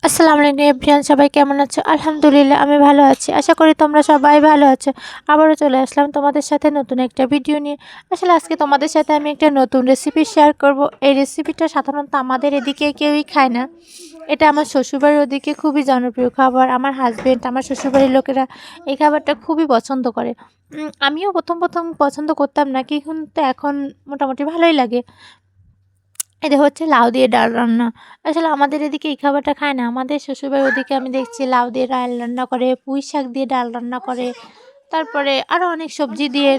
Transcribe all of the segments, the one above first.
আসসালামু আলাইকুম এভরিওয়ান, সবাই কেমন আছো? আলহামদুলিল্লাহ আমি ভালো আছি। আশা করি তোমরা সবাই ভালো আছো। আবারও চলে আসলাম তোমাদের সাথে নতুন একটা ভিডিও নিয়ে। আসলে আজকে তোমাদের সাথে আমি একটা নতুন রেসিপি শেয়ার করব। এই রেসিপিটা সাধারণত আমাদের এদিকে কেউই খায় না। এটা আমার শ্বশুরবাড়ির ওদিকে খুবই জনপ্রিয় খাবার। আমার হাজবেন্ড, আমার শ্বশুরবাড়ির লোকেরা এই খাবারটা খুবই পছন্দ করে। আমিও প্রথম প্রথম পছন্দ করতাম না, কিন্তু এখন মোটামুটি ভালোই লাগে। এটা হচ্ছে লাউ দিয়ে ডাল রান্না। আসলে আমাদের এদিকে এই খাবারটা খায় না। আমাদের শ্বশুরবাড়ির ওদিকে আমি দেখছি লাউ দিয়ে ডাল রান্না করে, পুঁই শাক দিয়ে ডাল রান্না করে, তারপরে আরও অনেক সবজি দিয়ে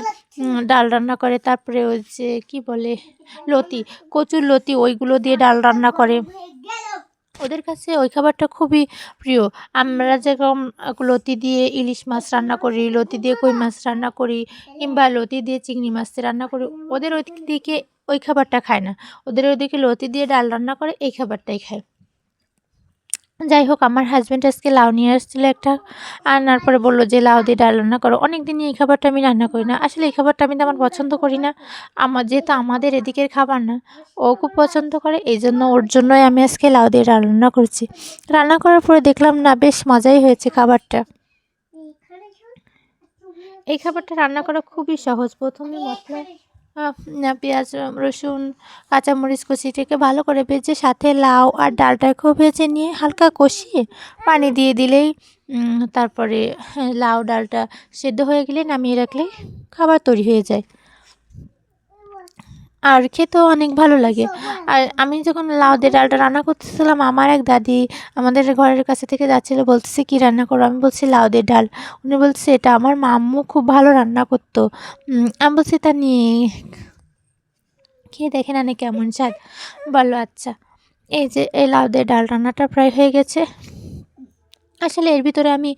ডাল রান্না করে। তারপরে ওই যে কী বলে, লতি, কচুর লতি, ওইগুলো দিয়ে ডাল রান্না করে। ওদের কাছে ওই খাবারটা খুবই প্রিয়। আমরা যেরকম লতি দিয়ে ইলিশ মাছ রান্না করি, লতি দিয়ে কই মাছ রান্না করি, কিংবা লতি দিয়ে চিংড়ি মাছ রান্না করি, ওদের ওই দিকে ওই খাবারটা খায় না। ওদের ওইদিকে লতি দিয়ে ডাল রান্না করে, এই খাবারটাই খায়। যাই হোক, আমার হাজব্যান্ড আজকে লাউ নিয়ে আসছিলো একটা, আনার পরে বললো যে লাউ দিয়ে ডাল রান্না করো। অনেক দিনই এই খাবারটা আমি রান্না করি না। আসলে এই খাবারটা আমি তেমন পছন্দ করি না। যেহেতু আমাদের এদিকের খাবার না, ও খুব পছন্দ করে, এই জন্য ওর জন্যই আমি আজকে লাউ দিয়ে ডাল রান্না করছি। রান্না করার পরে দেখলাম না, বেশ মজাই হয়েছে খাবারটা। এই খাবারটা রান্না করা খুবই সহজ। প্রথমে মশলা, পেঁয়াজ, রসুন, কাঁচামরিচ কুচিটাকে ভালো করে ভেজে সাথে লাউ আর ডালটাকেও ভেজে নিয়ে হালকা কষিয়ে পানি দিয়ে দিলেই, তারপরে লাউ ডালটা সেদ্ধ হয়ে গেলে নামিয়ে রাখলেই খাবার তৈরি হয়ে যায়। আর খেতেও অনেক ভালো লাগে। আর আমি যখন লাউ দিয়ে ডালটা রান্না করতেছিলাম, আমার এক দাদি আমাদের ঘরের কাছে থেকে যাচ্ছিলো, বলতেছে কী রান্না করো? আমি বলছি লাউ দিয়ে ডাল। উনি বলছে এটা আমার আম্মু খুব ভালো রান্না করতো। আমি বলছি তা নিয়ে খেয়ে দেখে না কেমন স্বাদ। বললো আচ্ছা। এই যে এই লাউ দিয়ে ডাল রান্নাটা প্রায় হয়ে গেছে। আসলে এর ভিতরে আমি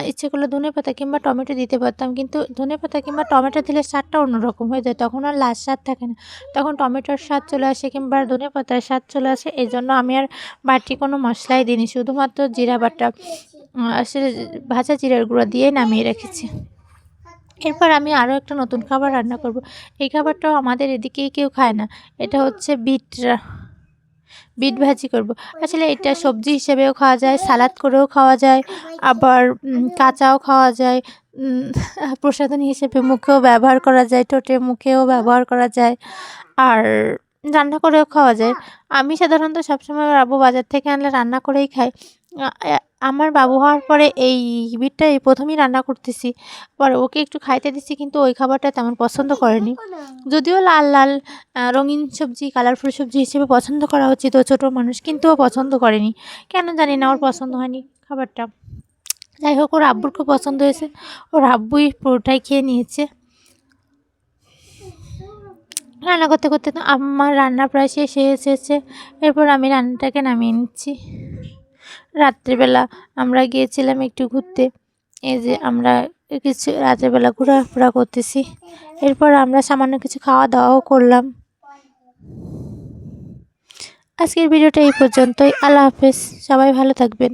ইচ্ছে করলে ধনেপাতা কিংবা টমেটো দিতে পারতাম, কিন্তু ধনেপাতা কিংবা টমেটো দিলে স্বাদটা অন্যরকম হয়ে যায়, তখন আর লাল স্বাদ থাকে না, তখন টমেটোর স্বাদ চলে আসে কিংবা ধনেপাতার স্বাদ চলে আসে। এই জন্য আমি আর বাড়তি কোনো মশলাই দিইনি, শুধুমাত্র জিরা বাটা, আসলে ভাজা জিরার গুঁড়া দিয়ে নামিয়ে রেখেছি। এরপর আমি আরও একটা নতুন খাবার রান্না করব। এই খাবারটাও আমাদের এদিকেই কেউ খায় না। এটা হচ্ছে বিট ভাজি করব। আসলে এটা সবজি হিসেবেও খাওয়া যায়, সালাদ করেও খাওয়া যায়, আবার কাঁচাও খাওয়া যায়, প্রসাধনী হিসেবে মুখেও ব্যবহার করা যায়, ঠোঁটে মুখেও ব্যবহার করা যায়, আর রান্না করেও খাওয়া যায়। আমি সাধারণত সবসময় আমার আব্বু বাজার থেকে আনলে রান্না করেই খাই। আমার বাবু হওয়ার পরে এই বিটটা এই প্রথমই রান্না করতেছি। পরে ওকে একটু খাইতে দিচ্ছি, কিন্তু ওই খাবারটা তেমন পছন্দ করেনি। যদিও লাল লাল রঙিন সবজি, কালারফুল সবজি হিসেবে পছন্দ করা উচিত, ও ছোটো মানুষ, কিন্তু ও পছন্দ করেনি। কেন জানি না, ওর পছন্দ হয়নি খাবারটা। যাই হোক, ওর আব্বুর খুব পছন্দ হয়েছে, ওর আব্বুই পুরোটাই খেয়ে নিয়েছে। রান্না করতে করতে তো আমার রান্না প্রায় শেষ হয়ে এসেছে। এরপর আমি রান্নাটাকে নামিয়ে নিচ্ছি। রাত্রিবেলা আমরা গিয়েছিলাম একটু ঘুরতে। এই যে আমরা কিছু রাত্রেবেলা ঘোরাফেরা করতেছি। এরপর আমরা সামান্য কিছু খাওয়া দাওয়াও করলাম। আজকের ভিডিওটা এই পর্যন্তই। আল্লাহ হাফেজ, সবাই ভালো থাকবেন।